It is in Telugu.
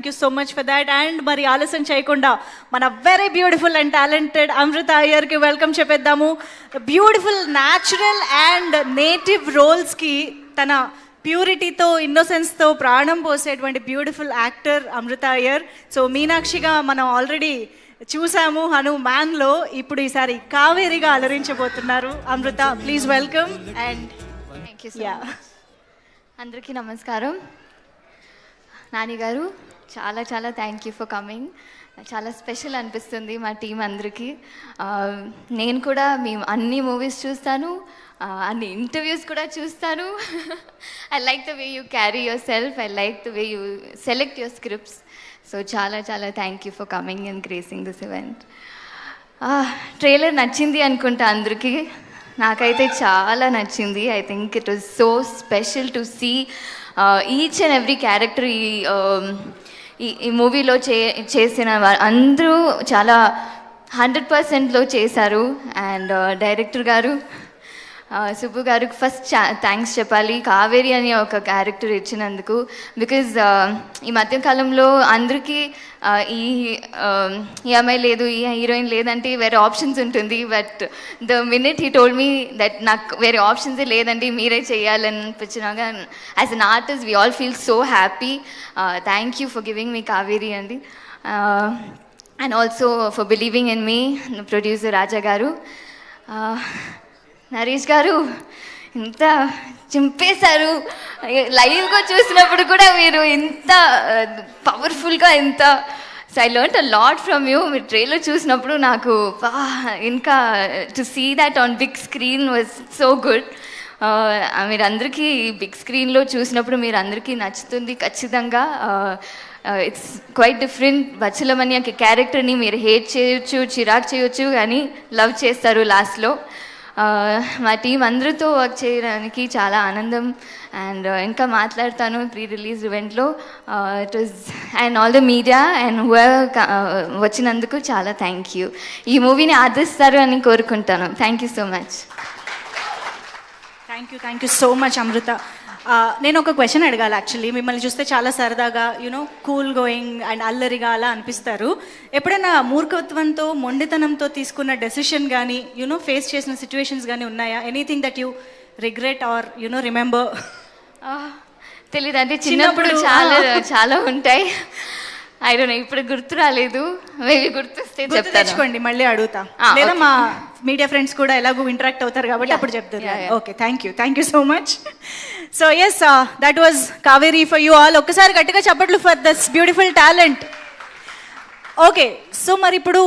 Thank you so much for that. And మరి ఆలస్యం చేయకుండా మన very beautiful and talented Amrutha అయ్యర్కి వెల్కమ్ చెప్పేద్దాము. బ్యూటిఫుల్ న్యాచురల్ అండ్ నేటివ్ రోల్స్కి తన ప్యూరిటీతో ఇన్నోసెన్స్తో ప్రాణం పోసేటువంటి beautiful actor Amrutha Iyer. So మీనాక్షిగా మనం ఆల్రెడీ చూసాము హనుమాన్లో, ఇప్పుడు ఈసారి కావేరిగా అలరించబోతున్నారు Amrutha. Please welcome. And thank you so much. అందరికీ నమస్కారం. నాని గారు చాలా చాలా థ్యాంక్ యూ ఫర్ కమింగ్. చాలా స్పెషల్ అనిపిస్తుంది మా టీం అందరికీ. నేను కూడా మేము అన్ని మూవీస్ చూస్తాను, అన్ని ఇంటర్వ్యూస్ కూడా చూస్తాను. I like the way you carry yourself, I like the way you select your scripts. So చాలా చాలా thank you for coming and gracing this event. Trailer నచ్చింది అనుకుంటా అందరికీ. నాకైతే చాలా నచ్చింది. I think it was so special to see each and every character ఈ మూవీలో చేసిన అందరూ చాలా 100%లో చేశారు. అండ్ డైరెక్టర్ గారు సుబ్బు గారికి ఫస్ట్ థ్యాంక్స్ చెప్పాలి, కావేరి అని ఒక క్యారెక్టర్ ఇచ్చినందుకు. బికాజ్ ఈ మధ్యకాలంలో అందరికీ ఈ అమ్మాయి లేదు, ఈ హీరోయిన్ లేదంటే వేరే ఆప్షన్స్ ఉంటుంది. But the minute he told me that నాకు వేరే ఆప్షన్సే లేదండి, మీరే చేయాలని అనిపించినాక as an artist we all feel so happy. Thank you for giving me Kaveri అండి. And also for believing in me producer Raja garu. Naresh గారు ఇంత చింపేశారు. లైవ్గా చూసినప్పుడు కూడా మీరు ఇంత పవర్ఫుల్గా ఇంత so I learn a lot from you. మీరు ట్రైలర్ చూసినప్పుడు నాకు ఇంకా to see that on big screen was so good. మీరు అందరికీ బిగ్ స్క్రీన్లో చూసినప్పుడు మీరు అందరికీ నచ్చుతుంది ఖచ్చితంగా. It's quite different. బచ్చలమని క్యారెక్టర్ని మీరు హేట్ చేయొచ్చు, చిరాకు చేయొచ్చు, కానీ లవ్ చేస్తారు లాస్ట్లో. మా టీం అందరితో వర్క్ చేయడానికి చాలా ఆనందం. అండ్ ఇంకా మాట్లాడతాను ప్రీ రిలీజ్ ఈవెంట్లో. It was and all the media and వచ్చినందుకు చాలా థ్యాంక్ యూ. ఈ మూవీని ఆదరిస్తారు అని కోరుకుంటాను. Thank you so much. Thank you so much Amrutha. నేను ఒక క్వశ్చన్ అడగాలి. యాక్చువల్లీ మిమ్మల్ని చూస్తే చాలా సరదాగా కూల్ గోయింగ్ అండ్ అల్లరిగా అలా అనిపిస్తారు. ఎప్పుడైనా మూర్ఖత్వంతో మొండితనంతో తీసుకున్న డెసిషన్ కానీ ఫేస్ చేసిన సిచ్యువేషన్స్ కానీ ఉన్నాయా? Anything that you regret or remember? తెలీదు, అంటే చిన్నప్పుడు చాలా చాలా ఉంటాయి. ఐ డోంట్ నో, ఇప్పుడు గుర్తు రాలేదు. మేబీ గుర్తొస్తే తెచ్చుకోండి, మళ్ళీ అడుగుతా. లేదా మా మీడియా ఫ్రెండ్స్ కూడా ఎలాగో ఇంటరాక్ట్ అవుతారు కాబట్టి అప్పుడు చెప్తారు. Okay, thank you so much. So yes, that was Kaveri for you all. ఒక్కసారి గట్టిగా చప్పట్లు for this beautiful talent. Okay, so మరి ఇప్పుడు